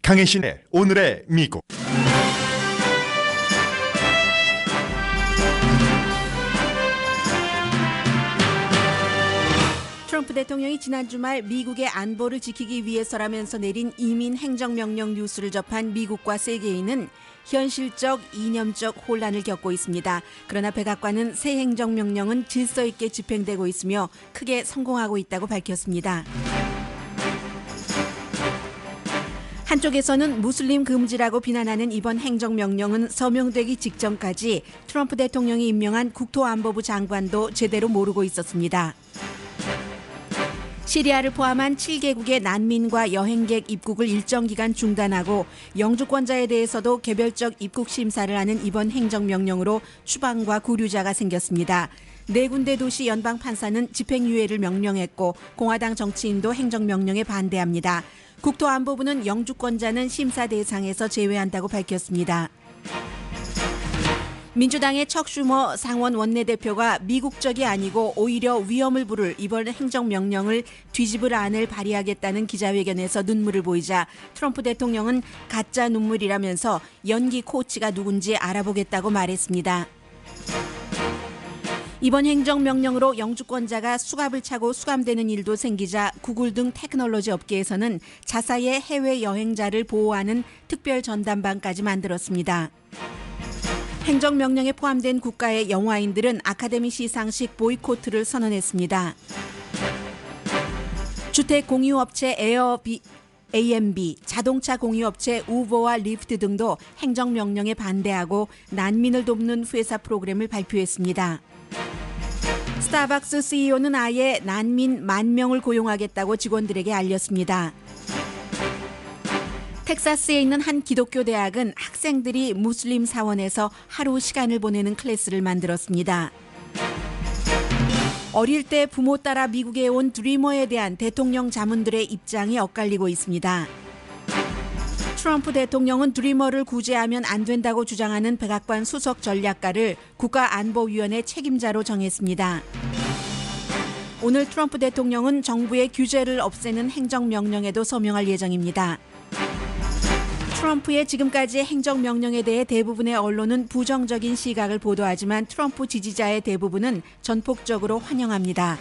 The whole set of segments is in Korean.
강혜신의 오늘의 미국. 트럼프 대통령이 지난 주말 미국의 안보를 지키기 위해서라면서 내린 이민 행정명령 뉴스를 접한 미국과 세계인은 현실적, 이념적 혼란을 겪고 있습니다. 그러나 백악관은 새 행정명령은 질서 있게 집행되고 있으며 크게 성공하고 있다고 밝혔습니다. 한쪽에서는 무슬림 금지라고 비난하는 이번 행정명령은 서명되기 직전까지 트럼프 대통령이 임명한 국토안보부 장관도 제대로 모르고 있었습니다. 시리아를 포함한 7개국의 난민과 여행객 입국을 일정 기간 중단하고 영주권자에 대해서도 개별적 입국 심사를 하는 이번 행정명령으로 추방과 구류자가 생겼습니다. 4군데 도시 연방판사는 집행유예를 명령했고 공화당 정치인도 행정명령에 반대합니다. 국토안보부는 영주권자는 심사 대상에서 제외한다고 밝혔습니다. 민주당의 척 슈머 상원 원내대표가 미국적이 아니고 오히려 위험을 부를 이번 행정명령을 뒤집을 안을 발의하겠다는 기자회견에서 눈물을 보이자 트럼프 대통령은 가짜 눈물이라면서 연기 코치가 누군지 알아보겠다고 말했습니다. 이번 행정명령으로 영주권자가 수갑을 차고 수감되는 일도 생기자 구글 등 테크놀로지 업계에서는 자사의 해외 여행자를 보호하는 특별 전담반까지 만들었습니다. 행정명령에 포함된 국가의 영화인들은 아카데미 시상식 보이콧을 선언했습니다. 주택 공유업체 에어비앤비, 자동차 공유업체 우버와 리프트 등도 행정명령에 반대하고 난민을 돕는 회사 프로그램을 발표했습니다. 스타벅스 CEO는 아예 난민 10,000명을 고용하겠다고 직원들에게 알렸습니다. 텍사스에 있는 한 기독교 대학은 학생들이 무슬림 사원에서 하루 시간을 보내는 클래스를 만들었습니다. 어릴 때 부모 따라 미국에 온 드리머에 대한 대통령 자문들의 입장이 엇갈리고 있습니다. 트럼프 대통령은 드리머를 구제하면 안 된다고 주장하는 백악관 수석 전략가를 국가안보위원회 책임자로 정했습니다. 오늘 트럼프 대통령은 정부의 규제를 없애는 행정명령에도 서명할 예정입니다. 트럼프의 지금까지의 행정명령에 대해 대부분의 언론은 부정적인 시각을 보도하지만 트럼프 지지자의 대부분은 전폭적으로 환영합니다.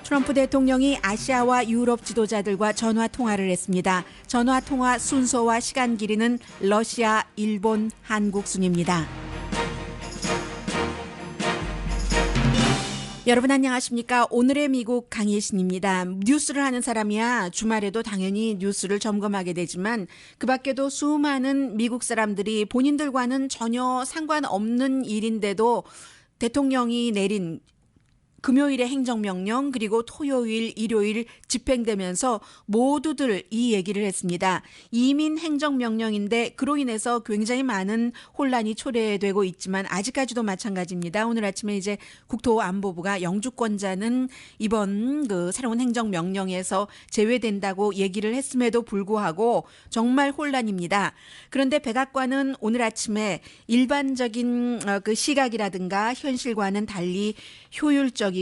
트럼프 대통령이 아시아와 유럽 지도자들과 전화 통화를 했습니다. 전화 통화 순서와 시간 길이는 러시아, 일본, 한국 순입니다. 여러분 안녕하십니까? 오늘의 미국 강혜신입니다. 뉴스를 하는 사람이야 주말에도 당연히 뉴스를 점검하게 되지만 그 밖에도 수많은 미국 사람들이 본인들과는 전혀 상관없는 일인데도 대통령이 내린 금요일에 행정명령 그리고 토요일, 일요일 집행되면서 모두들 이 얘기를 했습니다. 이민 행정명령인데 그로 인해서 굉장히 많은 혼란이 초래되고 있지만 아직까지도 마찬가지입니다. 오늘 아침에 이제 국토안보부가 영주권자는 이번 새로운 행정명령에서 제외된다고 얘기를 했음에도 불구하고 정말 혼란입니다. 그런데 백악관은 오늘 아침에 일반적인 시각이라든가 현실과는 달리 효율적이고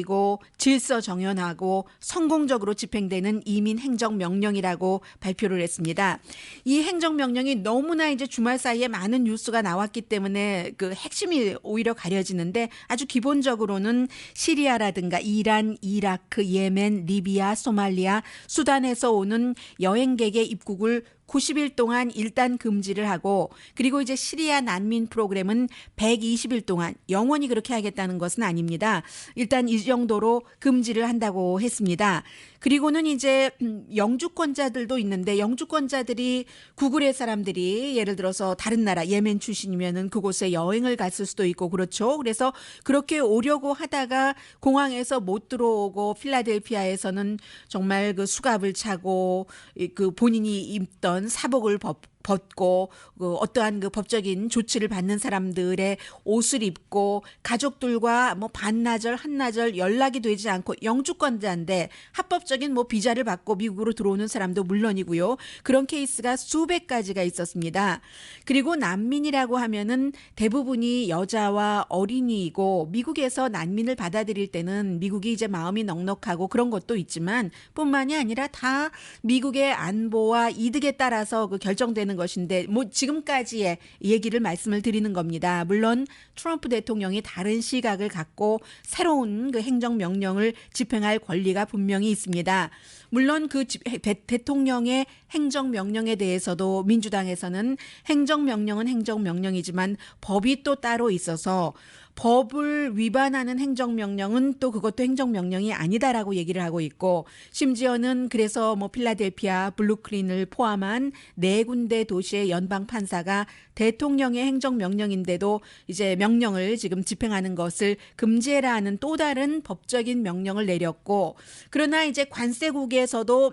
질서 정연하고 성공적으로 집행되는 이민 행정명령이라고 발표를 했습니다. 이 행정명령이 너무나 이제 주말 사이에 많은 뉴스가 나왔기 때문에 그 핵심이 오히려 가려지는데 아주 기본적으로는 시리아라든가 이란, 이라크, 예멘, 리비아, 소말리아, 수단에서 오는 여행객의 입국을 90일 동안 일단 금지를 하고 그리고 이제 시리아 난민 프로그램은 120일 동안 영원히 그렇게 하겠다는 것은 아닙니다. 일단 이 정도로 금지를 한다고 했습니다. 그리고는 이제 영주권자들도 있는데 영주권자들이 구글의 사람들이 예를 들어서 다른 나라 예멘 출신이면은 그곳에 여행을 갔을 수도 있고 그렇죠. 그래서 그렇게 오려고 하다가 공항에서 못 들어오고 필라델피아에서는 정말 그 수갑을 차고 그 본인이 입던 사복을 벗고 어떠한 그 법적인 조치를 받는 사람들의 옷을 입고 가족들과 뭐 반나절 한나절 연락이 되지 않고 영주권자인데 합법적인 뭐 비자를 받고 미국으로 들어오는 사람도 물론이고요. 그런 케이스가 수백 가지가 있었습니다. 그리고 난민이라고 하면은 대부분이 여자와 어린이이고 미국에서 난민을 받아들일 때는 미국이 이제 마음이 넉넉하고 그런 것도 있지만 뿐만이 아니라 다 미국의 안보와 이득에 따라서 그 결정되는 것인데 뭐 지금까지의 얘기를 말씀을 드리는 겁니다. 물론 트럼프 대통령이 다른 시각을 갖고 새로운 그 행정명령을 집행할 권리가 분명히 있습니다. 물론 그 대통령의 행정명령에 대해서도 민주당에서는 행정명령은 행정명령이지만 법이 또 따로 있어서 법을 위반하는 행정명령은 또 그것도 행정명령이 아니다라고 얘기를 하고 있고 심지어는 그래서 뭐 필라델피아, 블루클린을 포함한 4군데 도시의 연방 판사가 대통령의 행정명령인데도 이제 명령을 지금 집행하는 것을 금지해라 하는 또 다른 법적인 명령을 내렸고 그러나 이제 관세국에서도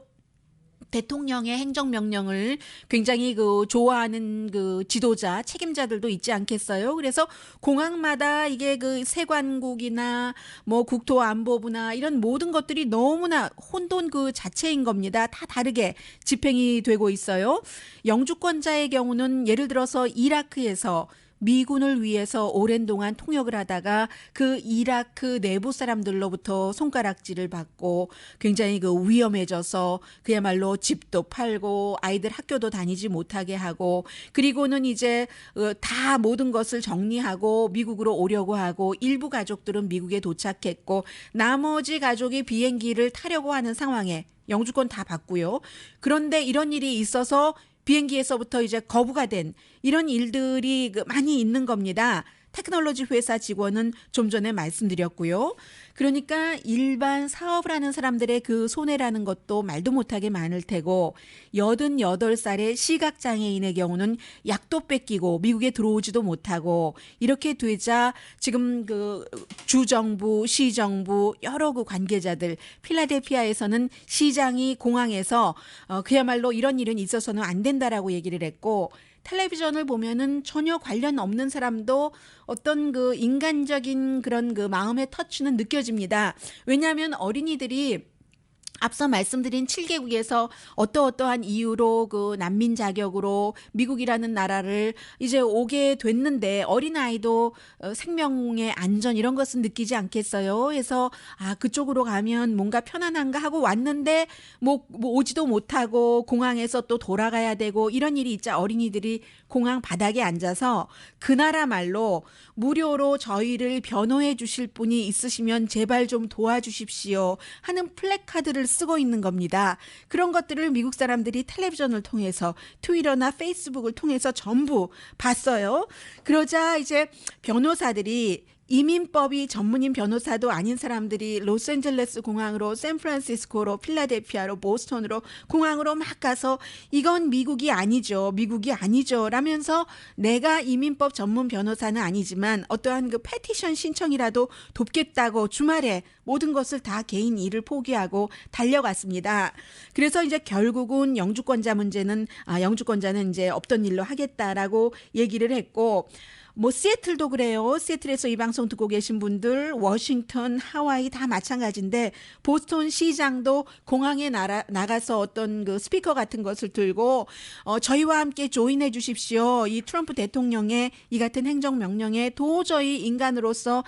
대통령의 행정명령을 굉장히 그 좋아하는 그 지도자, 책임자들도 있지 않겠어요? 그래서 공항마다 이게 그 세관국이나 뭐 국토안보부나 이런 모든 것들이 너무나 혼돈 그 자체인 겁니다. 다 다르게 집행이 되고 있어요. 영주권자의 경우는 예를 들어서 이라크에서 미군을 위해서 오랜 동안 통역을 하다가 그 이라크 내부 사람들로부터 손가락질을 받고 굉장히 그 위험해져서 그야말로 집도 팔고 아이들 학교도 다니지 못하게 하고 그리고는 이제 다 모든 것을 정리하고 미국으로 오려고 하고 일부 가족들은 미국에 도착했고 나머지 가족이 비행기를 타려고 하는 상황에 영주권 다 받고요. 그런데 이런 일이 있어서 비행기에서부터 이제 거부가 된 이런 일들이 많이 있는 겁니다. 테크놀로지 회사 직원은 좀 전에 말씀드렸고요. 그러니까 일반 사업을 하는 사람들의 그 손해라는 것도 말도 못하게 많을 테고 88살의 시각장애인의 경우는 약도 뺏기고 미국에 들어오지도 못하고 이렇게 되자 지금 그 주정부, 시정부 여러 그 관계자들 필라델피아에서는 시장이 공항에서 그야말로 이런 일은 있어서는 안 된다라고 얘기를 했고 텔레비전을 보면은 전혀 관련 없는 사람도 어떤 그 인간적인 그런 그 마음의 터치는 느껴집니다. 왜냐하면 어린이들이 앞서 말씀드린 7개국에서 어떠한 이유로 그 난민 자격으로 미국이라는 나라를 이제 오게 됐는데 어린아이도 생명의 안전 이런 것은 느끼지 않겠어요. 그래서 그쪽으로 가면 뭔가 편안한가 하고 왔는데 뭐 오지도 못하고 공항에서 또 돌아가야 되고 이런 일이 있자 어린이들이 공항 바닥에 앉아서 그 나라 말로 무료로 저희를 변호해 주실 분이 있으시면 제발 좀 도와주십시오 하는 플래카드를 쓰고 있는 겁니다. 그런 것들을 미국 사람들이 텔레비전을 통해서 트위터나 페이스북을 통해서 전부 봤어요. 그러자 이제 변호사들이 이민법이 전문인 변호사도 아닌 사람들이 로스앤젤레스 공항으로 샌프란시스코로 필라델피아로 보스턴으로 공항으로 막 가서 이건 미국이 아니죠. 미국이 아니죠. 라면서 내가 이민법 전문 변호사는 아니지만 어떠한 그 패티션 신청이라도 돕겠다고 주말에 모든 것을 다 개인 일을 포기하고 달려갔습니다. 그래서 이제 결국은 영주권자는 이제 없던 일로 하겠다라고 얘기를 했고 뭐 시애틀도 그래요. 시애틀에서 이 방송 듣고 계신 분들, 워싱턴, 하와이 다 마찬가지인데 보스턴 시장도 공항에 나가서 어떤 그 스피커 같은 것을 들고 저희와 함께 조인해 주십시오. 이 트럼프 대통령의 이 같은 행정명령에 도저히 인간으로서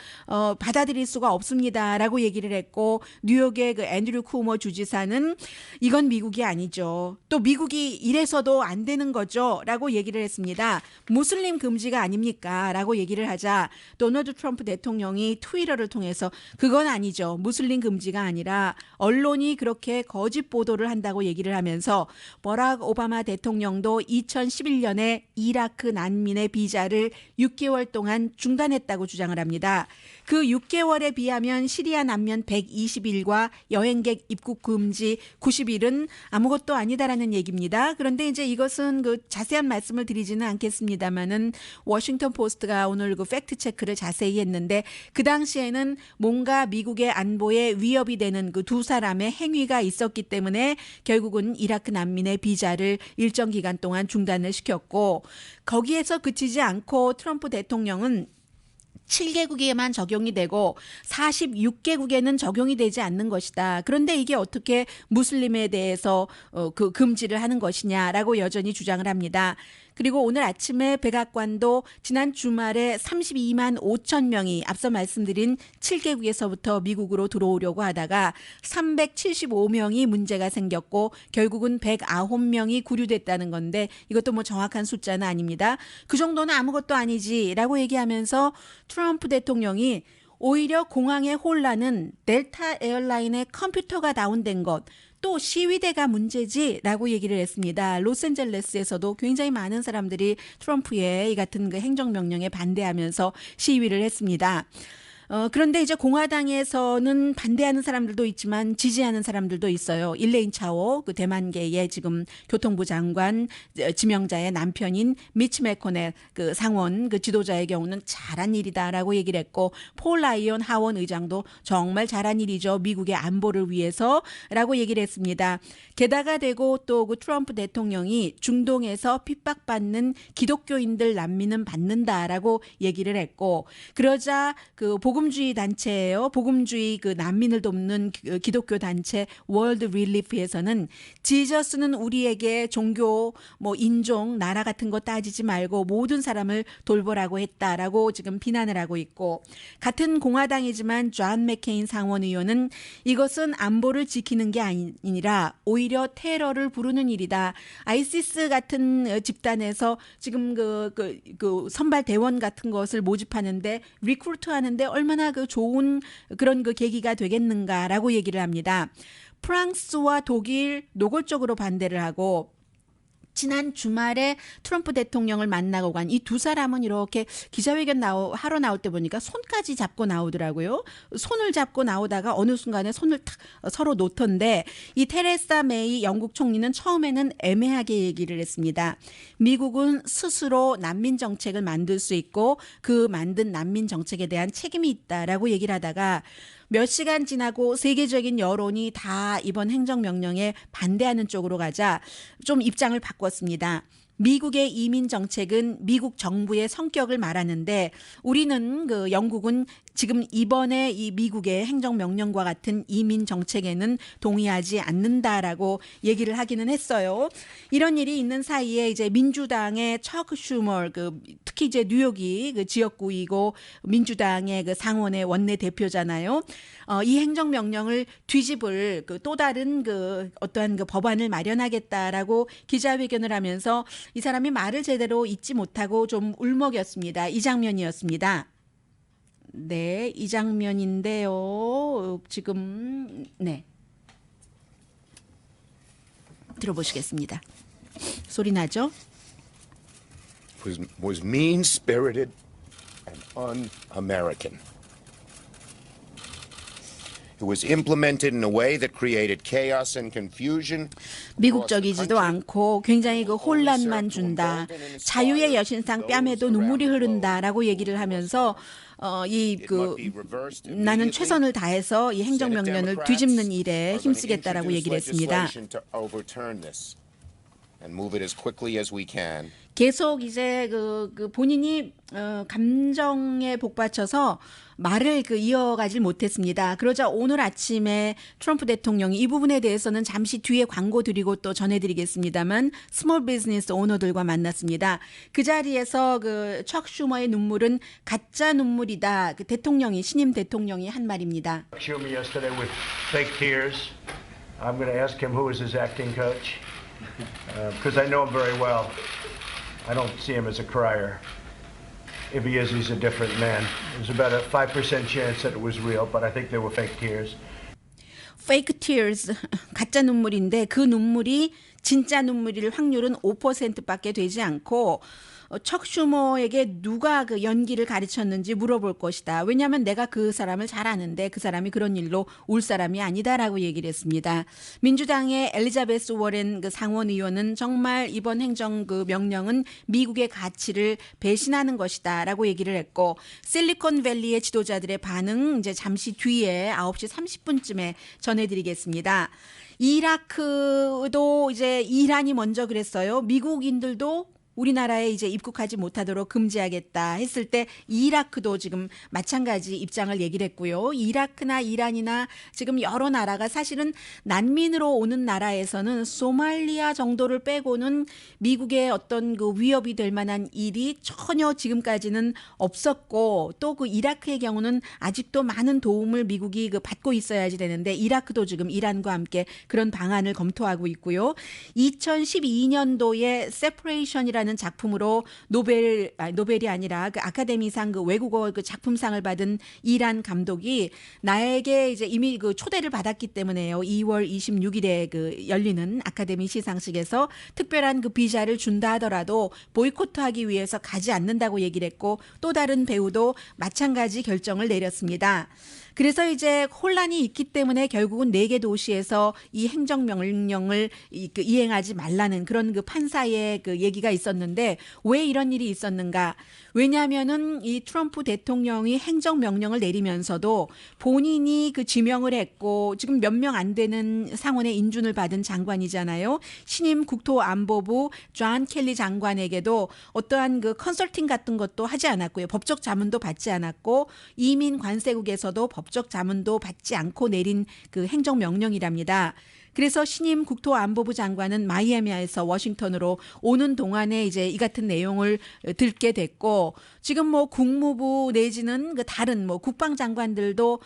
받아들일 수가 없습니다라고 얘기를 했고 뉴욕의 그 앤드류 쿠머 주지사는 이건 미국이 아니죠. 또 미국이 이래서도 안 되는 거죠 라고 얘기를 했습니다. 무슬림 금지가 아닙니까? 라고 얘기를 하자 도널드 트럼프 대통령이 트위터를 통해서 그건 아니죠. 무슬림 금지가 아니라 언론이 그렇게 거짓 보도를 한다고 얘기를 하면서 버락 오바마 대통령도 2011년에 이라크 난민의 비자를 6개월 동안 중단했다고 주장을 합니다. 그 6개월에 비하면 시리아 난민 120일과 여행객 입국 금지 90일은 아무것도 아니다라는 얘기입니다. 그런데 이제 이것은 그 자세한 말씀을 드리지는 않겠습니다만은 워싱턴 포스트 포스트가 오늘 그 팩트 체크를 자세히 했는데 그 당시에는 뭔가 미국의 안보에 위협이 되는 그 두 사람의 행위가 있었기 때문에 결국은 이라크 난민의 비자를 일정 기간 동안 중단을 시켰고 거기에서 그치지 않고 트럼프 대통령은 7개국에만 적용이 되고 46개국에는 적용이 되지 않는 것이다. 그런데 이게 어떻게 무슬림에 대해서 그 금지를 하는 것이냐라고 여전히 주장을 합니다. 그리고 오늘 아침에 백악관도 지난 주말에 32만 5천 명이 앞서 말씀드린 7개국에서부터 미국으로 들어오려고 하다가 375명이 문제가 생겼고 결국은 109명이 구류됐다는 건데 이것도 뭐 정확한 숫자는 아닙니다. 그 정도는 아무것도 아니지라고 얘기하면서 트럼프 대통령이 오히려 공항의 혼란은 델타 에어라인의 컴퓨터가 다운된 것 또 시위대가 문제지라고 얘기를 했습니다. 로스앤젤레스에서도 굉장히 많은 사람들이 트럼프의 이 같은 그 행정명령에 반대하면서 시위를 했습니다. 그런데 이제 공화당에서는 반대하는 사람들도 있지만 지지하는 사람들도 있어요. 일레인 차오, 그 대만계의 지금 교통부 장관 지명자의 남편인 미치 매코넬 그 상원 그 지도자의 경우는 잘한 일이다라고 얘기를 했고 폴 라이언 하원 의장도 정말 잘한 일이죠. 미국의 안보를 위해서라고 얘기를 했습니다. 게다가 되고 또 그 트럼프 대통령이 중동에서 핍박받는 기독교인들 난민은 받는다라고 얘기를 했고 그러자 그 복음주의 단체예요. 복음주의 그 난민을 돕는 기독교 단체 월드 릴리프에서는 지저스는 우리에게 종교, 뭐 인종, 나라 같은 거 따지지 말고 모든 사람을 돌보라고 했다라고 지금 비난을 하고 있고 같은 공화당이지만 존 맥케인 상원 의원은 이것은 안보를 지키는 게 아니라 오히려 테러를 부르는 일이다. 아이시스 같은 집단에서 지금 그 선발 대원 같은 것을 모집하는데 리크루트하는데 얼마나 그 좋은 그런 그 계기가 되겠는가라고 얘기를 합니다. 프랑스와 독일 노골적으로 반대를 하고 지난 주말에 트럼프 대통령을 만나고 간 이 두 사람은 이렇게 기자회견 하러 나올 때 보니까 손까지 잡고 나오더라고요. 손을 잡고 나오다가 어느 순간에 손을 탁 서로 놓던데 이 테레사 메이 영국 총리는 처음에는 애매하게 얘기를 했습니다. 미국은 스스로 난민 정책을 만들 수 있고 그 만든 난민 정책에 대한 책임이 있다라고 얘기를 하다가 몇 시간 지나고 세계적인 여론이 다 이번 행정명령에 반대하는 쪽으로 가자 좀 입장을 바꿨습니다. 미국의 이민 정책은 미국 정부의 성격을 말하는데 우리는 그 영국은 지금 이번에 이 미국의 행정명령과 같은 이민 정책에는 동의하지 않는다라고 얘기를 하기는 했어요. 이런 일이 있는 사이에 이제 민주당의 척 슈머 특히 이제 뉴욕이 그 지역구이고 민주당의 그 상원의 원내 대표잖아요. 이 행정명령을 뒤집을 또 다른 어떠한 법안을 마련하겠다라고 기자회견을 하면서 이 사람이 말을 제대로 잇지 못하고 좀 울먹였습니다. 이 장면이었습니다. 네, 이 장면인데요. 지금 네. 들어보시겠습니다. 소리 나죠? was mean-spirited and un-American. It was implemented in a way that created chaos and confusion. 미국적이지도 않고 굉장히 그 혼란만 준다. 자유의 여신상 뺨에도 눈물이 흐른다라고 얘기를 하면서 나는 최선을 다해서 이 행정명령을 뒤집는 일에 힘쓰겠다라고 얘기를 했습니다. And move it as quickly as we can. 계속 이제 본인이 감정에 복받쳐서 말을 이어가질 못했습니다. 그러자 오늘 아침에 트럼프 대통령이 이 부분에 대해서는 잠시 뒤에 광고 드리고 또 전해드리겠습니다만 스몰 비즈니스 오너들과 만났습니다. 그 자리에서 척 슈머의 눈물은 가짜 눈물이다. 신임 대통령이 한 말입니다. Schumer yesterday with fake tears. I'm going to ask him who is his acting coach. Because I know him very well. I don't see him as a crier. If he is, he's a different man. There's about a 5% chance that it was real, but I think they were fake tears. fake tears, 가짜 눈물인데 그 눈물이 진짜 눈물일 확률은 5%밖에 되지 않고 척 슈머에게 누가 그 연기를 가르쳤는지 물어볼 것이다. 왜냐하면 내가 그 사람을 잘 아는데 그 사람이 그런 일로 울 사람이 아니다라고 얘기를 했습니다. 민주당의 엘리자베스 워렌 그 상원 의원은 정말 이번 행정 그 명령은 미국의 가치를 배신하는 것이다라고 얘기를 했고 실리콘밸리의 지도자들의 반응 이제 잠시 뒤에 9시 30분쯤에 전해드리겠습니다. 이라크도 이제 이란이 먼저 그랬어요. 미국인들도 우리나라에 이제 입국하지 못하도록 금지하겠다 했을 때 이라크도 지금 마찬가지 입장을 얘기를 했고요. 이라크나 이란이나 지금 여러 나라가 사실은 난민으로 오는 나라에서는 소말리아 정도를 빼고는 미국의 어떤 그 위협이 될 만한 일이 전혀 지금까지는 없었고 또 그 이라크의 경우는 아직도 많은 도움을 미국이 그 받고 있어야지 되는데 이라크도 지금 이란과 함께 그런 방안을 검토하고 있고요. 2012년도에 세퍼레이션이라는 작품으로 노벨이 아니라 그 아카데미상 그 외국어 그 작품상을 받은 이란 감독이 나에게 이제 이미 그 초대를 받았기 때문에요. 2월 26일에 그 열리는 아카데미 시상식에서 특별한 그 비자를 준다 하더라도 보이콧하기 위해서 가지 않는다고 얘기를 했고 또 다른 배우도 마찬가지 결정을 내렸습니다. 그래서 이제 혼란이 있기 때문에 결국은 4개 도시에서 이 행정명령을 이행하지 말라는 그런 그 판사의 그 얘기가 있었는데 왜 이런 일이 있었는가? 왜냐하면은 이 트럼프 대통령이 행정명령을 내리면서도 본인이 그 지명을 했고 지금 몇 명 안 되는 상원의 인준을 받은 장관이잖아요. 신임 국토안보부 존 켈리 장관에게도 어떠한 그 컨설팅 같은 것도 하지 않았고요. 법적 자문도 받지 않았고 이민 관세국에서도 법적 자문도 받지 않고 내린 그 행정명령이랍니다. 그래서 신임 국토안보부 장관은 마이애미에서 워싱턴으로 오는 동안에 이제 이 같은 내용을 듣게 됐고 지금 뭐 국무부 내지는 그 다른 뭐 국방장관도요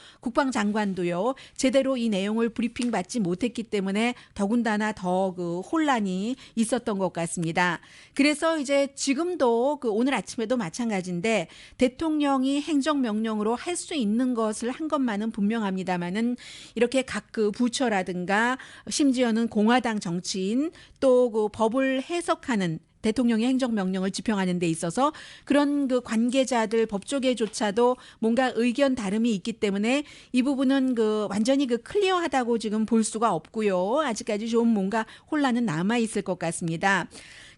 제대로 이 내용을 브리핑 받지 못했기 때문에 더군다나 더 그 혼란이 있었던 것 같습니다. 그래서 이제 지금도 그 오늘 아침에도 마찬가지인데 대통령이 행정명령으로 할 수 있는 것을 한 것만은 분명합니다만은 이렇게 각 그 부처라든가 심지어는 공화당 정치인 또 그 법을 해석하는 대통령의 행정명령을 집행하는 데 있어서 그런 그 관계자들 법조계조차도 뭔가 의견 다름이 있기 때문에 이 부분은 그 완전히 그 클리어하다고 지금 볼 수가 없고요. 아직까지 좀 뭔가 혼란은 남아 있을 것 같습니다.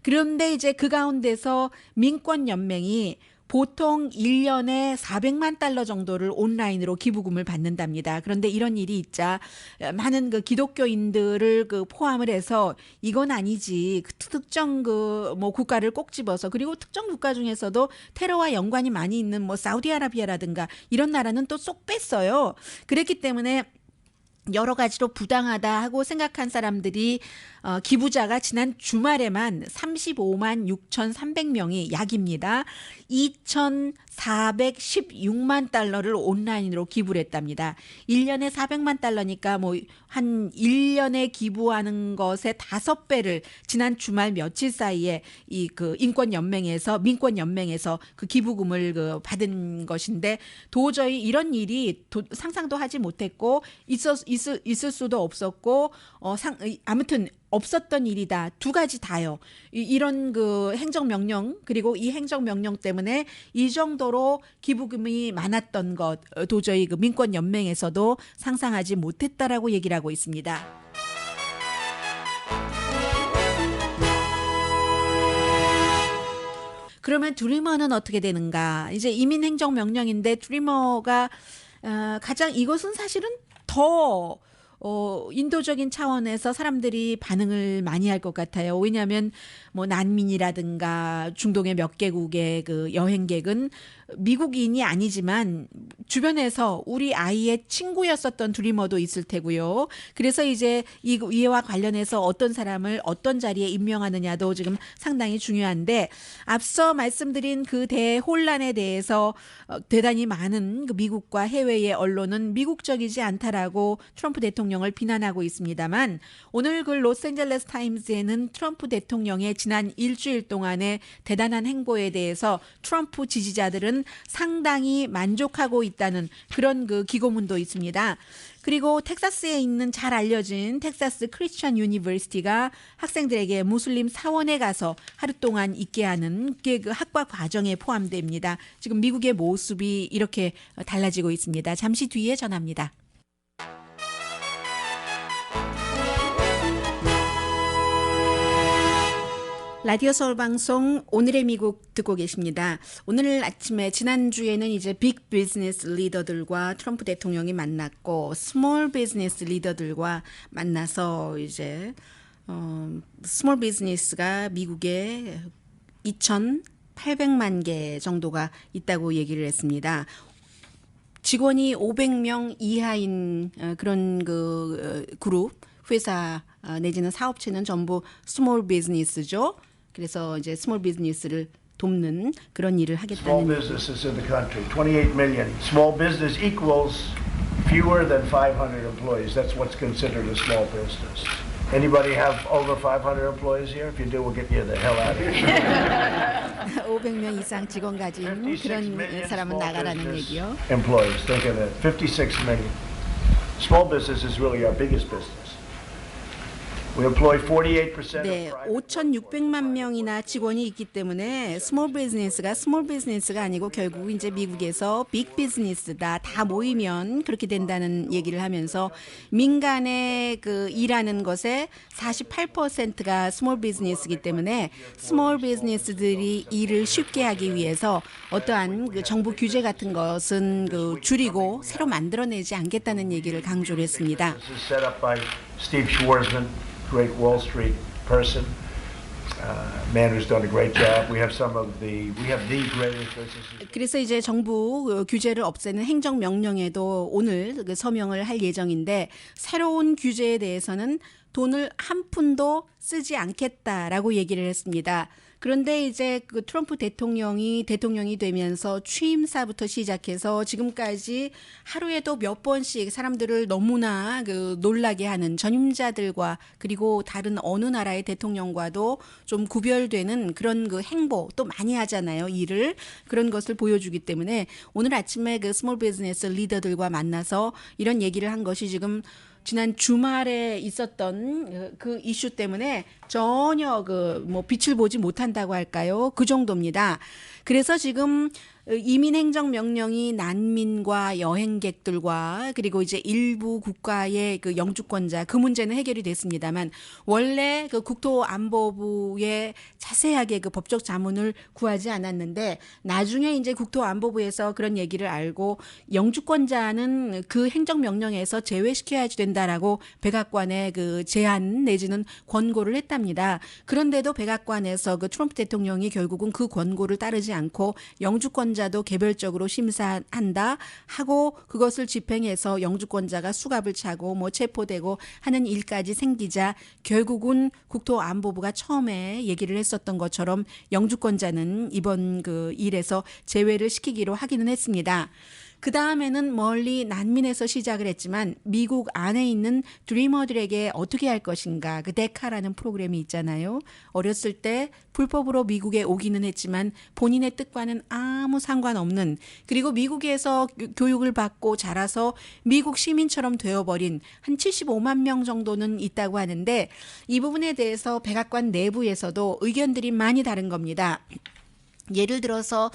그런데 이제 그 가운데서 민권연맹이 보통 1년에 400만 달러 정도를 온라인으로 기부금을 받는답니다. 그런데 이런 일이 있자 많은 그 기독교인들을 그 포함을 해서 이건 아니지. 그 특정 그 뭐 국가를 꼭 집어서 그리고 특정 국가 중에서도 테러와 연관이 많이 있는 뭐 사우디아라비아라든가 이런 나라는 또 쏙 뺐어요. 그랬기 때문에 여러 가지로 부당하다 하고 생각한 사람들이 기부자가 지난 주말에만 35만 6,300명이 약입니다. 2,416만 달러를 온라인으로 기부를 했답니다. 1년에 400만 달러니까 뭐 한 1년에 기부하는 것의 5배를 지난 주말 며칠 사이에 이 그 민권연맹에서 그 기부금을 그 받은 것인데 도저히 이런 일이 상상도 하지 못했고 있을 수도 없었고 아무튼 없었던 일이다. 두 가지 다요. 이런 그 행정명령 그리고 이 행정명령 때문에 이 정도로 기부금이 많았던 것 도저히 그 민권연맹에서도 상상하지 못했다라고 얘기를 하고 있습니다. 그러면 드리머는 어떻게 되는가? 이제 이민행정명령인데 드리머가 가장 이것은 사실은 더 인도적인 차원에서 사람들이 반응을 많이 할 것 같아요. 왜냐하면 뭐 난민이라든가 중동의 몇 개국의 그 여행객은 미국인이 아니지만 주변에서 우리 아이의 친구였었던 드리머도 있을 테고요. 그래서 이제 이와 관련해서 어떤 사람을 어떤 자리에 임명하느냐도 지금 상당히 중요한데 앞서 말씀드린 그 대혼란에 대해서 대단히 많은 그 미국과 해외의 언론은 미국적이지 않다라고 트럼프 대통령 대통령을 비난하고 있습니다만 오늘 그 로스앤젤레스 타임즈에는 트럼프 대통령의 지난 일주일 동안의 대단한 행보에 대해서 트럼프 지지자들은 상당히 만족하고 있다는 그런 그 기고문도 있습니다. 그리고 텍사스에 있는 잘 알려진 텍사스 크리스천 유니버시티가 학생들에게 무슬림 사원에 가서 하루 동안 있게 하는 그 학과 과정에 포함됩니다. 지금 미국의 모습이 이렇게 달라지고 있습니다. 잠시 뒤에 전합니다. 라디오 서울 방송 오늘의 미국 듣고 계십니다. 오늘 아침에 지난주에는 이제 빅 비즈니스 리더들과 트럼프 대통령이 만났고 스몰 비즈니스 리더들과 만나서 이제 스몰 비즈니스가 미국에 2,800만 개 정도가 있다고 얘기를 했습니다. 직원이 500명 이하인 그런 그 그룹 회사 내지는 사업체는 전부 스몰 비즈니스죠. 그래서 이제 스몰 비즈니스를 돕는 그런 일을 Small 하겠다는 businesses in the country, 28 million. Small business equals fewer than 500 employees. That's what's considered a small business. Anybody have over 500 employees here? If you do, we'll get you the hell out of here. 500명 이상 직원 가진 56 그런 million 사람은 small 나가라는 business 얘기요. employees. Think of that. 56 million. Small business is really our biggest business. We employ 48% 네, of private 5,600만 명이나 직원이 있기 때문에 스몰 비즈니스가 아니고 결국 이제 미국에서 빅 비즈니스다 다 모이면 그렇게 된다는 얘기를 하면서 민간에 그 일하는 것에 48%가 스몰 비즈니스이기 때문에 스몰 비즈니스들이 일을 쉽게 하기 위해서 어떠한 그 정부 규제 같은 것은 그 줄이고 새로 만들어내지 않겠다는 얘기를 강조를 했습니다. This is set up by Steve Schwarzman, great Wall Street person, man who's done a great job. We have the greatest businesses. 그래서 이제 정부 규제를 없애는 행정명령에도 오늘 그 서명을 할 예정인데 새로운 규제에 대해서는 돈을 한 푼도 쓰지 않겠다라고 얘기를 했습니다. 그런데 이제 그 트럼프 대통령이 되면서 취임사부터 시작해서 지금까지 하루에도 몇 번씩 사람들을 너무나 그 놀라게 하는 전임자들과 그리고 다른 어느 나라의 대통령과도 좀 구별되는 그런 그 행보 또 많이 하잖아요. 일을 그런 것을 보여주기 때문에 오늘 아침에 그 스몰 비즈니스 리더들과 만나서 이런 얘기를 한 것이 지금 지난 주말에 있었던 그 이슈 때문에 전혀 그 뭐 빛을 보지 못한다고 할까요? 그 정도입니다. 그래서 지금 이민행정명령이 난민과 여행객들과 그리고 이제 일부 국가의 그 영주권자 그 문제는 해결이 됐습니다만 원래 그 국토안보부에 자세하게 그 법적 자문을 구하지 않았는데 나중에 이제 국토안보부에서 그런 얘기를 알고 영주권자는 그 행정명령에서 제외시켜야지 된다라고 백악관에 그 제안 내지는 권고를 했답니다. 그런데도 백악관에서 그 트럼프 대통령이 결국은 그 권고를 따르지 않고 영주권자도 개별적으로 심사한다 하고 그것을 집행해서 영주권자가 수갑을 차고 뭐 체포되고 하는 일까지 생기자 결국은 국토안보부가 처음에 얘기를 했었던 것처럼 영주권자는 이번 그 일에서 제외를 시키기로 하기는 했습니다. 그 다음에는 멀리 난민에서 시작을 했지만 미국 안에 있는 드리머들에게 어떻게 할 것인가 그 데카라는 프로그램이 있잖아요. 어렸을 때 불법으로 미국에 오기는 했지만 본인의 뜻과는 아무 상관없는 그리고 미국에서 교육을 받고 자라서 미국 시민처럼 되어버린 한 75만 명 정도는 있다고 하는데 이 부분에 대해서 백악관 내부에서도 의견들이 많이 다른 겁니다. 예를 들어서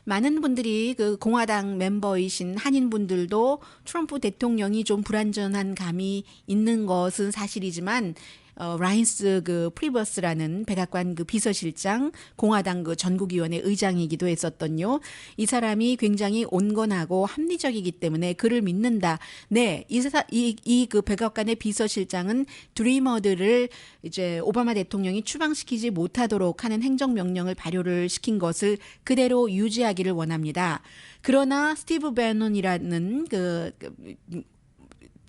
많은 분들이 그 공화당 멤버이신 한인분들도 트럼프 대통령이 좀 불완전한 감이 있는 것은 사실이지만 라인스 그 프리버스라는 백악관 그 비서실장 공화당 그 전국위원회 의장이기도 했었던요. 이 사람이 굉장히 온건하고 합리적이기 때문에 그를 믿는다. 네, 이 그 백악관의 비서실장은 드리머들을 이제 오바마 대통령이 추방시키지 못하도록 하는 행정명령을 발효를 시킨 것을 그대로 유지하기를 원합니다. 그러나 스티브 배논이라는 그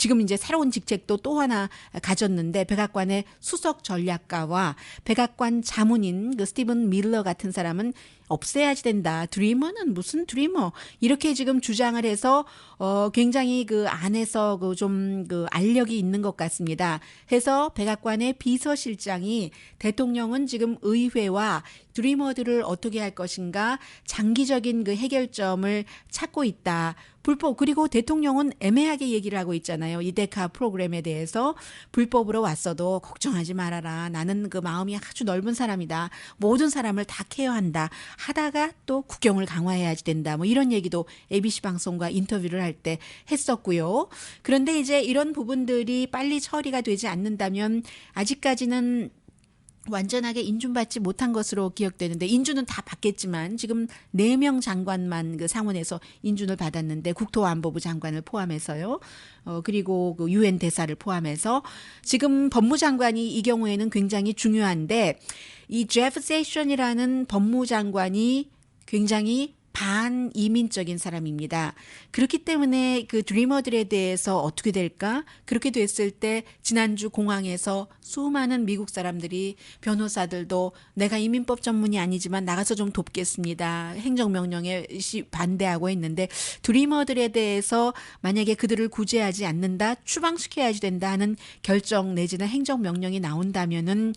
지금 이제 새로운 직책도 또 하나 가졌는데 백악관의 수석 전략가와 백악관 자문인 그 스티븐 밀러 같은 사람은 없애야지 된다. 드리머는 무슨 드리머? 이렇게 지금 주장을 해서 굉장히 그 안에서 그 좀 그 알력이 있는 것 같습니다. 해서 백악관의 비서실장이 대통령은 지금 의회와 드리머들을 어떻게 할 것인가 장기적인 그 해결점을 찾고 있다. 불법 그리고 대통령은 애매하게 얘기를 하고 있잖아요. 이 데카 프로그램에 대해서 불법으로 왔어도 걱정하지 말아라. 나는 그 마음이 아주 넓은 사람이다. 모든 사람을 다 케어한다. 하다가 또 국경을 강화해야지 된다. 뭐 이런 얘기도 ABC 방송과 인터뷰를 할 때 했었고요. 그런데 이제 이런 부분들이 빨리 처리가 되지 않는다면 아직까지는 완전하게 인준받지 못한 것으로 기억되는데 인준은 다 받겠지만 지금 4명 장관만 그 상원에서 인준을 받았는데 국토안보부 장관을 포함해서요. 그리고 그 유엔 대사를 포함해서 지금 법무장관이 이 경우에는 굉장히 중요한데 이 제프 세션이라는 법무장관이 굉장히 반이민적인 사람입니다. 그렇기 때문에 그 드리머들에 대해서 어떻게 될까? 그렇게 됐을 때 지난주 공항에서 수많은 미국 사람들이 변호사들도 내가 이민법 전문이 아니지만 나가서 좀 돕겠습니다. 행정명령에 반대하고 했는데 드리머들에 대해서 만약에 그들을 구제하지 않는다, 추방시켜야지 된다 하는 결정 내지는 행정명령이 나온다면은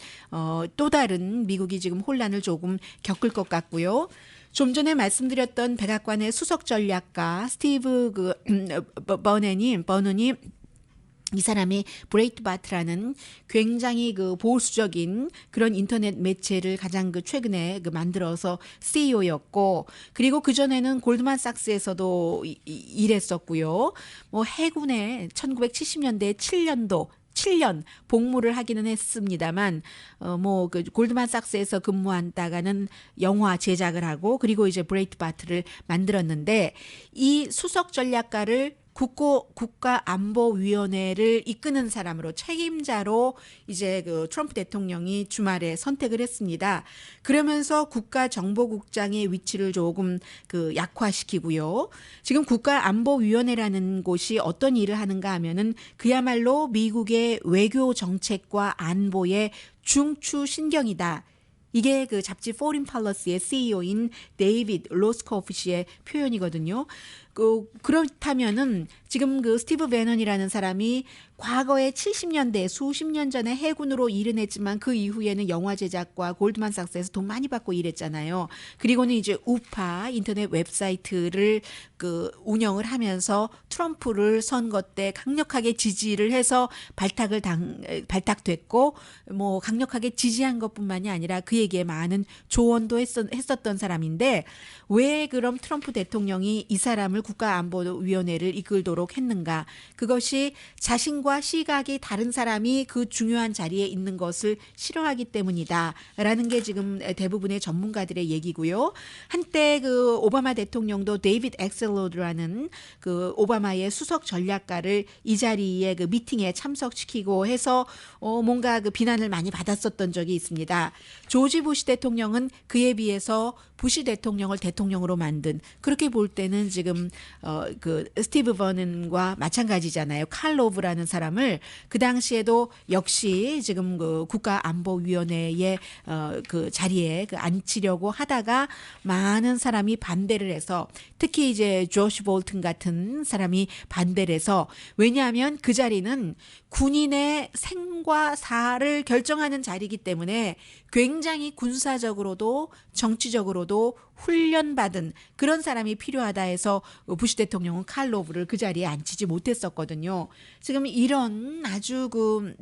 또 다른 미국이 지금 혼란을 조금 겪을 것 같고요. 좀 전에 말씀드렸던 백악관의 수석 전략가 스티브 버넌이 이 사람이 브레이트바트라는 굉장히 그 보수적인 그런 인터넷 매체를 가장 그 최근에 그 만들어서 CEO였고 그리고 그 전에는 골드만삭스에서도 일했었고요. 뭐 해군에 1970년대 7년 복무를 하기는 했습니다만 뭐 그 골드만삭스에서 근무한다가는 영화 제작을 하고 그리고 이제 브레이트바트를 만들었는데 이 수석 전략가를 국가안보위원회를 이끄는 사람으로 책임자로 이제 그 트럼프 대통령이 주말에 선택을 했습니다. 그러면서 국가정보국장의 위치를 조금 그 약화시키고요. 지금 국가안보위원회라는 곳이 어떤 일을 하는가 하면은 그야말로 미국의 외교 정책과 안보의 중추신경이다. 이게 그 잡지 Foreign Policy의 CEO인 데이비드 로스코프 씨의 표현이거든요. 그렇다면은 지금 그 스티브 베넌이라는 사람이 과거에 70년대 수십 년 전에 해군으로 일은 했지만 그 이후에는 영화 제작과 골드만삭스에서 돈 많이 받고 일했잖아요. 그리고는 이제 우파 인터넷 웹사이트를 그 운영을 하면서 트럼프를 선거 때 강력하게 지지를 해서 발탁됐고 뭐 강력하게 지지한 것뿐만이 아니라 그에게 많은 조언도 했었던 사람인데 왜 그럼 트럼프 대통령이 이 사람을 국가안보위원회를 이끌도록 했는가? 그것이 자신과 시각이 다른 사람이 그 중요한 자리에 있는 것을 싫어하기 때문이다라는 게 지금 대부분의 전문가들의 얘기고요. 한때 그 오바마 대통령도 데이비드 엑셀로드라는 그 오바마의 수석 전략가를 이 자리에 그 미팅에 참석시키고 해서 뭔가 그 비난을 많이 받았었던 적이 있습니다. 조지 부시 대통령은 그에 비해서 부시 대통령을 대통령으로 만든 그렇게 볼 때는 지금 그 스티브 버넌과 마찬가지잖아요. 칼 로브라는 사람을 그 당시에도 역시 지금 그 국가안보위원회의 그 자리에 그 앉히려고 하다가 많은 사람이 반대를 해서 특히 이제 조시 볼튼 같은 사람이 반대를 해서 왜냐하면 그 자리는 군인의 생과 사를 결정하는 자리이기 때문에 굉장히 군사적으로도 정치적으로도 훈련받은 그런 사람이 필요하다 해서 부시 대통령은 칼 로브를 그 자리에 앉히지 못했었거든요. 지금 이런 아주 그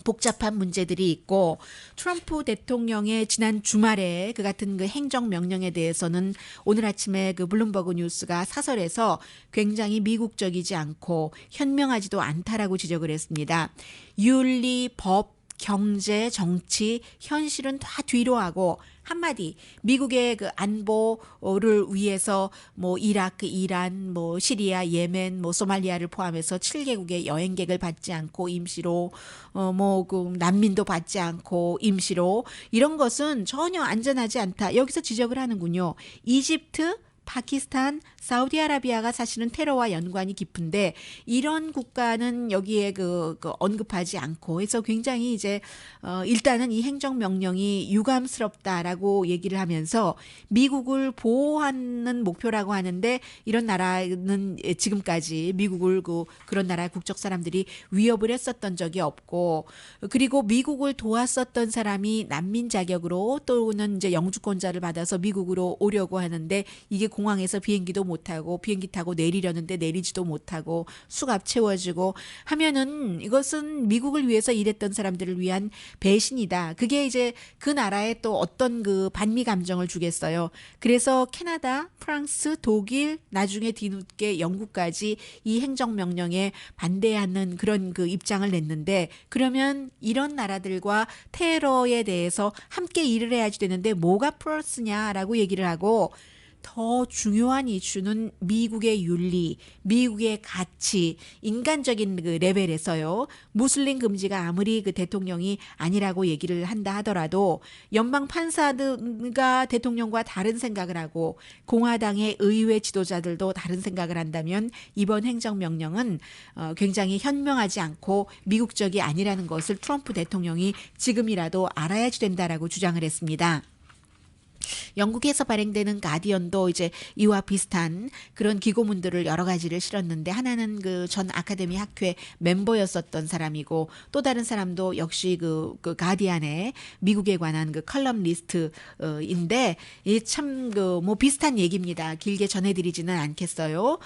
복잡한 문제들이 있고 트럼프 대통령의 지난 주말에 그 같은 그 행정 명령에 대해서는 오늘 아침에 그 블룸버그 뉴스가 사설에서 굉장히 미국적이지 않고 현명하지도 않다라고 지적을 했습니다. 윤리, 법, 경제, 정치, 현실은 다 뒤로 하고 한마디 미국의 그 안보를 위해서 뭐 이라크, 이란, 뭐 시리아, 예멘, 뭐 소말리아를 포함해서 7개국의 여행객을 받지 않고 임시로 뭐 그 난민도 받지 않고 임시로 이런 것은 전혀 안전하지 않다. 여기서 지적을 하는군요. 이집트 파키스탄, 사우디아라비아가 사실은 테러와 연관이 깊은데 이런 국가는 여기에 그 언급하지 않고 해서 굉장히 이제 일단은 이 행정명령이 유감스럽다라고 얘기를 하면서 미국을 보호하는 목표라고 하는데 이런 나라는 지금까지 미국을 그런 나라의 국적 사람들이 위협을 했었던 적이 없고 그리고 미국을 도왔었던 사람이 난민 자격으로 또는 이제 영주권자를 받아서 미국으로 오려고 하는데 이게 공항에서 비행기도 못하고 비행기 타고 내리려는데 내리지도 못하고 수갑 채워지고 하면은 이것은 미국을 위해서 일했던 사람들을 위한 배신이다. 그게 이제 그 나라에 또 어떤 그 반미 감정을 주겠어요. 그래서 캐나다, 프랑스, 독일, 나중에 뒤늦게 영국까지 이 행정명령에 반대하는 그런 그 입장을 냈는데 그러면 이런 나라들과 테러에 대해서 함께 일을 해야지 되는데 뭐가 플러스냐라고 얘기를 하고 더 중요한 이슈는 미국의 윤리, 미국의 가치, 인간적인 그 레벨에서요. 무슬림 금지가 아무리 그 대통령이 아니라고 얘기를 한다 하더라도 연방 판사가 대통령과 다른 생각을 하고 공화당의 의회 지도자들도 다른 생각을 한다면 이번 행정명령은 굉장히 현명하지 않고 미국적이 아니라는 것을 트럼프 대통령이 지금이라도 알아야지 된다라고 주장을 했습니다. 영국에서 발행되는 가디언도 이제 이와 비슷한 그런 기고문들을 여러 가지를 실었는데 하나는 그 전 아카데미 학회 멤버였었던 사람이고 또 다른 사람도 역시 그 가디언의 미국에 관한 그 컬럼 리스트인데 이 참 그 뭐 비슷한 얘기입니다. 길게 전해드리지는 않겠어요.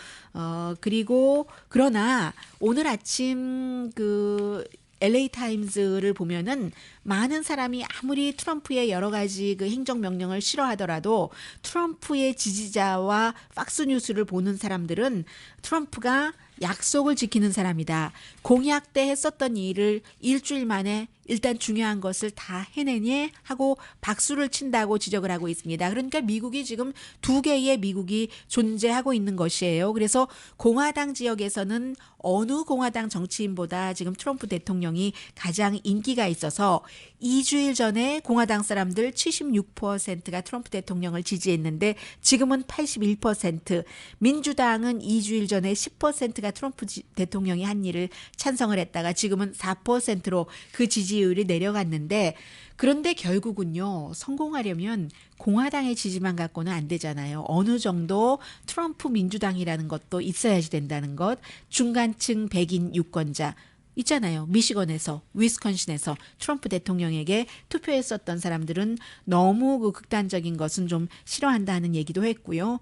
그리고 그러나 오늘 아침 그 LA 타임즈를 보면은 많은 사람이 아무리 트럼프의 여러 가지 그 행정명령을 싫어하더라도 트럼프의 지지자와 팍스뉴스를 보는 사람들은 트럼프가 약속을 지키는 사람이다. 공약 때 했었던 일을 일주일 만에 일단 중요한 것을 다 해내니 하고 박수를 친다고 지적을 하고 있습니다. 그러니까 미국이 지금 두 개의 미국이 존재하고 있는 것이에요. 그래서 공화당 지역에서는 어느 공화당 정치인보다 지금 트럼프 대통령이 가장 인기가 있어서 2주일 전에 공화당 사람들 76%가 트럼프 대통령을 지지했는데 지금은 81%, 민주당은 2주일 전에 10%가 트럼프 대통령이 한 일을 찬성을 했다가 지금은 4%로 그 지지율이 내려갔는데 그런데 결국은요. 성공하려면 공화당의 지지만 갖고는 안 되잖아요. 어느 정도 트럼프 민주당이라는 것도 있어야지 된다는 것. 중간층 백인 유권자 있잖아요. 미시건에서, 위스콘신에서 트럼프 대통령에게 투표했었던 사람들은 너무 그 극단적인 것은 좀 싫어한다는 얘기도 했고요.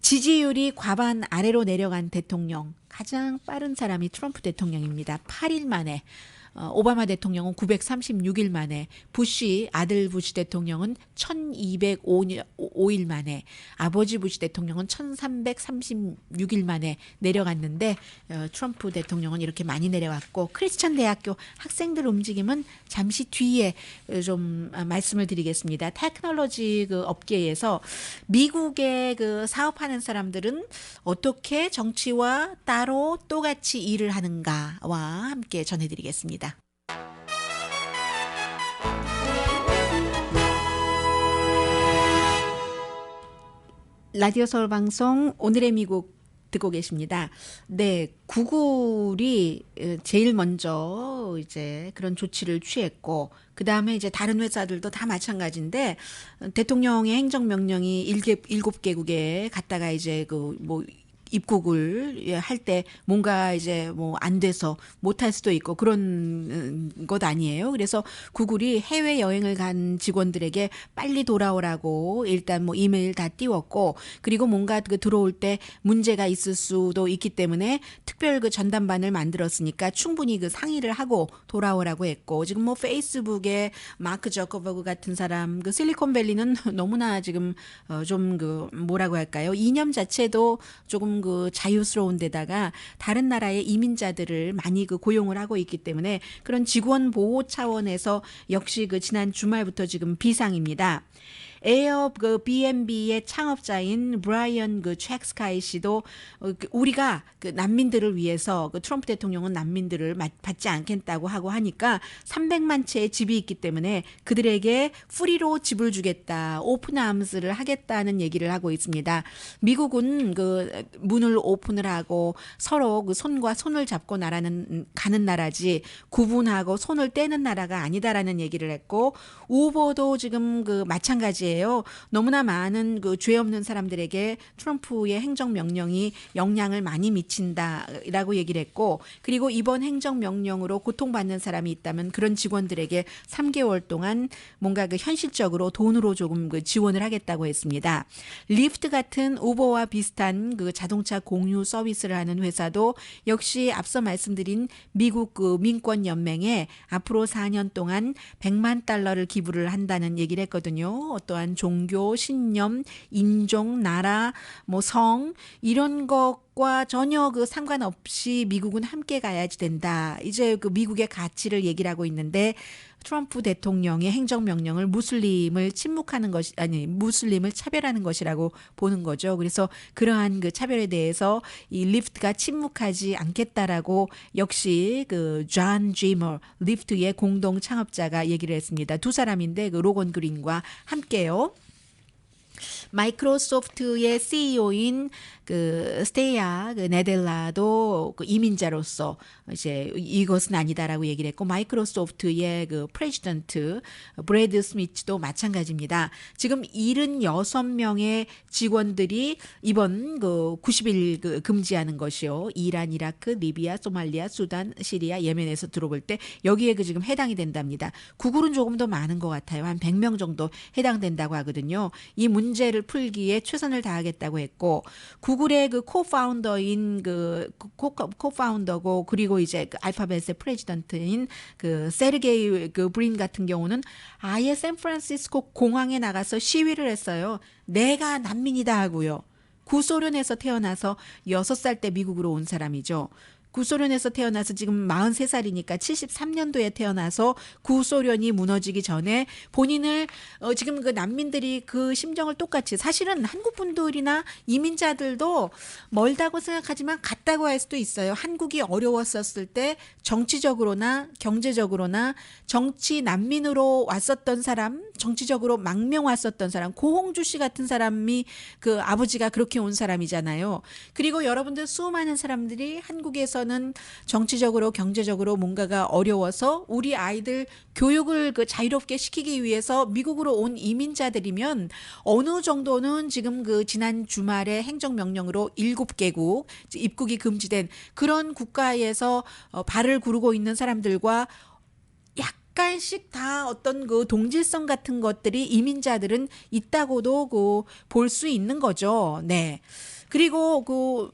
지지율이 과반 아래로 내려간 대통령, 가장 빠른 사람이 트럼프 대통령입니다. 8일 만에. 오바마 대통령은 936일 만에, 부시 아들 부시 대통령은 1205일 만에, 아버지 부시 대통령은 1336일 만에 내려갔는데 트럼프 대통령은 이렇게 많이 내려왔고 크리스천 대학교 학생들 움직임은 잠시 뒤에 좀 말씀을 드리겠습니다. 테크놀로지 그 업계에서 미국의 그 사업하는 사람들은 어떻게 정치와 따로 똑같이 일을 하는가와 함께 전해드리겠습니다. 라디오 서울 방송 오늘의 미국 듣고 계십니다. 네, 구글이 제일 먼저 이제 그런 조치를 취했고, 그 다음에 이제 다른 회사들도 다 마찬가지인데, 대통령의 행정명령이 7개국에 갔다가 이제 입국을 할 때 뭔가 이제 뭐 안 돼서 못할 수도 있고 그런 것 아니에요. 그래서 구글이 해외 여행을 간 직원들에게 빨리 돌아오라고 일단 뭐 이메일 다 띄웠고, 그리고 뭔가 그 들어올 때 문제가 있을 수도 있기 때문에 특별 그 전담반을 만들었으니까 충분히 그 상의를 하고 돌아오라고 했고, 지금 뭐 페이스북에 마크 저커버그 같은 사람, 그 실리콘밸리는 너무나 지금 좀 그 뭐라고 할까요? 이념 자체도 조금 그 자유스러운 데다가 다른 나라의 이민자들을 많이 그 고용을 하고 있기 때문에 그런 직원 보호 차원에서 역시 그 지난 주말부터 지금 비상입니다. 에어 그 B&B의 창업자인 브라이언 그 첵스카이 씨도 우리가 그 난민들을 위해서 그 트럼프 대통령은 난민들을 받지 않겠다고 하고 하니까 300만 채의 집이 있기 때문에 그들에게 프리로 집을 주겠다, 오픈 암스를 하겠다는 얘기를 하고 있습니다. 미국은 그 문을 오픈을 하고 서로 그 손과 손을 잡고 가는 나라지 구분하고 손을 떼는 나라가 아니다라는 얘기를 했고, 우버도 지금 그 마찬가지예요. 너무나 많은 그 죄 없는 사람들에게 트럼프의 행정명령이 영향을 많이 미친다라고 얘기를 했고, 그리고 이번 행정명령으로 고통받는 사람이 있다면 그런 직원들에게 3개월 동안 뭔가 그 현실적으로 돈으로 조금 그 지원을 하겠다고 했습니다. 리프트 같은 우버와 비슷한 그 자동차 공유 서비스를 하는 회사도 역시 앞서 말씀드린 미국 그 민권연맹에 앞으로 4년 동안 100만 달러를 기부를 한다는 얘기를 했거든요. 어떠한 종교, 신념, 인종, 나라, 뭐 성 이런 것과 전혀 그 상관없이 미국은 함께 가야지 된다. 이제 그 미국의 가치를 얘기를 하고 있는데, 트럼프 대통령의 행정명령을 무슬림을 침묵하는 것이 아니 무슬림을 차별하는 것이라고 보는 거죠. 그래서 그러한 그 차별에 대해서 이 리프트가 침묵하지 않겠다라고 역시 그 존 지머 리프트의 공동 창업자가 얘기를 했습니다. 두 사람인데 그 로건 그린과 함께요. 마이크로소프트의 CEO인 그 스테야 그 네델라도 그 이민자로서 이제 이것은 아니다라고 얘기를 했고, 마이크로소프트의 그 프레지던트 브래드 스미츠도 마찬가지입니다. 지금 76명의 직원들이 이번 그 90일 그 금지하는 것이요. 이란, 이라크, 리비아, 소말리아, 수단, 시리아, 예멘에서 들어볼 때 여기에 그 지금 해당이 된답니다. 구글은 조금 더 많은 것 같아요. 한 100명 정도 해당된다고 하거든요. 이 문제를 풀기에 최선을 다하겠다고 했고, 구글의 그 코파운더인 그 코파운더고, 그리고 이제 그 알파벳의 프레지던트인 그 세르게이 그 브린 같은 경우는 아예 샌프란시스코 공항에 나가서 시위를 했어요. 내가 난민이다 하고요. 구소련에서 태어나서 6살 때 미국으로 온 사람이죠. 구소련에서 태어나서 지금 43살이니까 73년도에 태어나서 구소련이 무너지기 전에 본인을 지금 그 난민들이 그 심정을 똑같이, 사실은 한국 분들이나 이민자들도 멀다고 생각하지만 같다고 할 수도 있어요. 한국이 어려웠었을 때 정치적으로나 경제적으로나 정치 난민으로 왔었던 사람, 정치적으로 망명 왔었던 사람, 고홍주 씨 같은 사람이 그 아버지가 그렇게 온 사람이잖아요. 그리고 여러분들 수많은 사람들이 한국에서는 정치적으로 경제적으로 뭔가가 어려워서 우리 아이들 교육을 그 자유롭게 시키기 위해서 미국으로 온 이민자들이면 어느 정도는 지금 그 지난 주말에 행정명령으로 7개국 입국이 금지된 그런 국가에서 발을 구르고 있는 사람들과 약간씩 다 어떤 그 동질성 같은 것들이 이민자들은 있다고도 그 볼 수 있는 거죠. 네. 그리고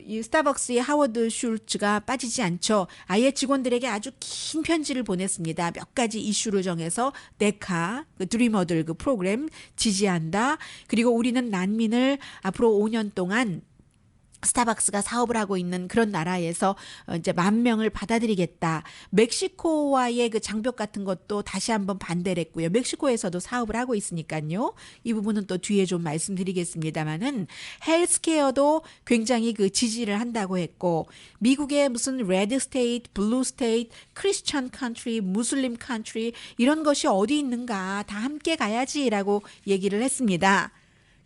이 스타벅스의 하워드 슐츠가 빠지지 않죠. 아예 직원들에게 아주 긴 편지를 보냈습니다. 몇 가지 이슈를 정해서 네카, 그 드리머들 그 프로그램 지지한다. 그리고 우리는 난민을 앞으로 5년 동안 스타벅스가 사업을 하고 있는 그런 나라에서 이제 10,000명을 받아들이겠다. 멕시코와의 그 장벽 같은 것도 다시 한번 반대를 했고요. 멕시코에서도 사업을 하고 있으니까요. 이 부분은 또 뒤에 좀 말씀드리겠습니다만은, 헬스케어도 굉장히 그 지지를 한다고 했고, 미국의 무슨 레드 스테이트, 블루 스테이트, 크리스천 컨트리, 무슬림 컨트리 이런 것이 어디 있는가, 다 함께 가야지라고 얘기를 했습니다.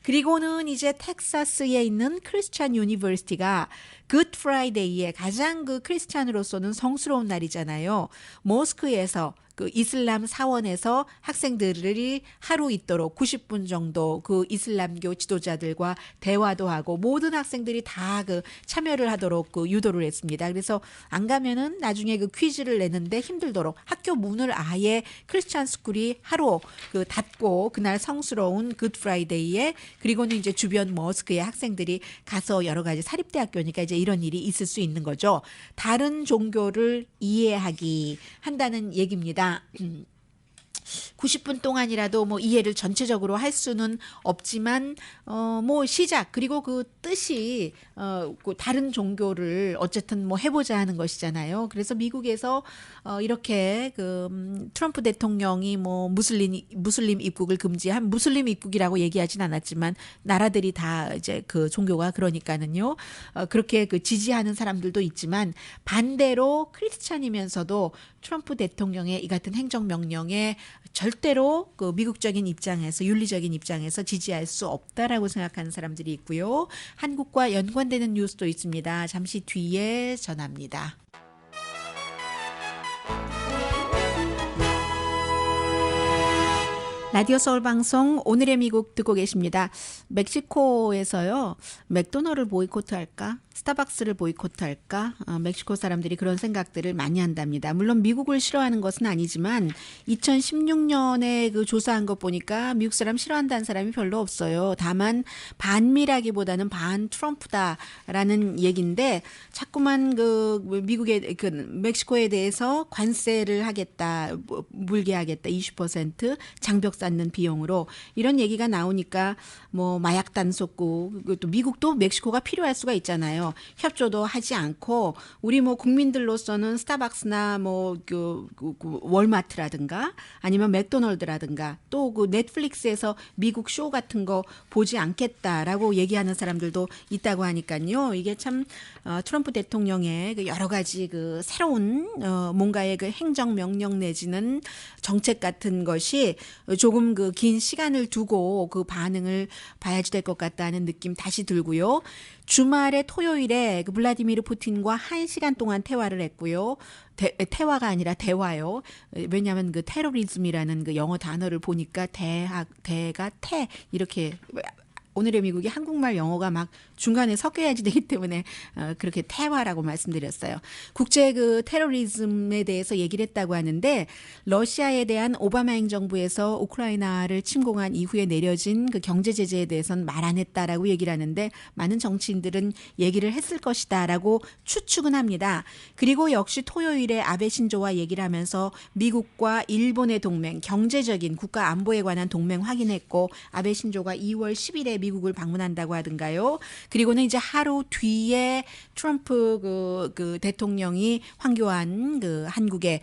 그리고는 이제 텍사스에 있는 크리스찬 유니버시티가 굿 프라이데이에 가장 그 크리스찬으로서는 성스러운 날이잖아요. 모스크에서 그 이슬람 사원에서 학생들이 하루 있도록 90분 정도 그 이슬람교 지도자들과 대화도 하고 모든 학생들이 다 그 참여를 하도록 그 유도를 했습니다. 그래서 안 가면은 나중에 그 퀴즈를 내는데 힘들도록 학교 문을 아예 크리스찬 스쿨이 하루 그 닫고, 그날 성스러운 굿 프라이데이에, 그리고는 이제 주변 머스크에 학생들이 가서 여러 가지 사립대학교니까 이제 이런 일이 있을 수 있는 거죠. 다른 종교를 이해하기 한다는 얘기입니다. 90분 동안이라도 뭐 이해를 전체적으로 할 수는 없지만 뭐 시작 그리고 그 뜻이 그 다른 종교를 어쨌든 뭐 해보자 하는 것이잖아요. 그래서 미국에서 이렇게 그 트럼프 대통령이 뭐 무슬림 입국을 금지한 무슬림 입국이라고 얘기하진 않았지만 나라들이 다 이제 그 종교가 그러니까는요. 그렇게 그 지지하는 사람들도 있지만 반대로 크리스찬이면서도 트럼프 대통령의 이 같은 행정명령에 절대로 그 미국적인 입장에서 윤리적인 입장에서 지지할 수 없다라고 생각하는 사람들이 있고요. 한국과 연관되는 뉴스도 있습니다. 잠시 뒤에 전합니다. 라디오 서울 방송 오늘의 미국 듣고 계십니다. 멕시코에서요. 맥도날드를 보이콧할까? 스타벅스를 보이콧할까? 멕시코 사람들이 그런 생각들을 많이 한답니다. 물론 미국을 싫어하는 것은 아니지만 2016년에 그 조사한 것 보니까 미국 사람 싫어한다는 사람이 별로 없어요. 다만 반미라기보다는 반 트럼프다라는 얘기인데 자꾸만 그 미국의 그 멕시코에 대해서 관세를 하겠다, 물게 하겠다, 20% 장벽 쌓는 비용으로 이런 얘기가 나오니까 뭐 마약 단속국 또 미국도 멕시코가 필요할 수가 있잖아요. 협조도 하지 않고 우리 뭐 국민들로서는 스타벅스나 뭐 그 월마트라든가 아니면 맥도널드라든가 또 그 넷플릭스에서 미국 쇼 같은 거 보지 않겠다라고 얘기하는 사람들도 있다고 하니까요. 이게 참 트럼프 대통령의 그 여러 가지 그 새로운 뭔가의 그 행정 명령 내지는 정책 같은 것이 조금 그 긴 시간을 두고 그 반응을 봐야지 될 것 같다는 느낌 다시 들고요. 주말에 토요일에 그 블라디미르 푸틴과 1시간 동안 대화를 했고요. 대화가 아니라 대화요. 왜냐하면 그 테러리즘이라는 그 영어 단어를 보니까 대가 태 이렇게 오늘의 미국이 한국말 영어가 막 중간에 섞여야지 되기 때문에 그렇게 태화라고 말씀드렸어요. 국제 그 테러리즘에 대해서 얘기를 했다고 하는데 러시아에 대한 오바마 행정부에서 우크라이나를 침공한 이후에 내려진 그 경제 제재에 대해서는 말 안 했다라고 얘기를 하는데 많은 정치인들은 얘기를 했을 것이다라고 추측은 합니다. 그리고 역시 토요일에 아베 신조와 얘기를 하면서 미국과 일본의 동맹, 경제적인 국가 안보에 관한 동맹 확인했고 아베 신조가 2월 10일에 미국을 방문한다고 하던가요. 그리고는 이제 하루 뒤에 트럼프 그 대통령이 황교안 그 한국의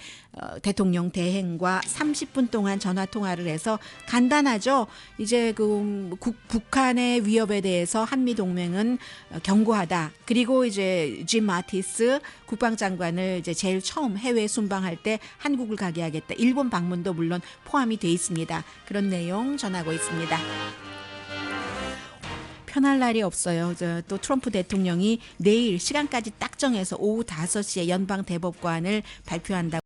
대통령 대행과 30분 동안 전화 통화를 해서 간단하죠. 이제 그 북한의 위협에 대해서 한미 동맹은 경고하다. 그리고 이제 짐 마티스 국방장관을 이제 제일 처음 해외 순방할 때 한국을 가게 하겠다. 일본 방문도 물론 포함이 돼 있습니다. 그런 내용 전하고 있습니다. 편할 날이 없어요. 또 트럼프 대통령이 내일 시간까지 딱 정해서 오후 5시에 연방 대법관을 발표한다고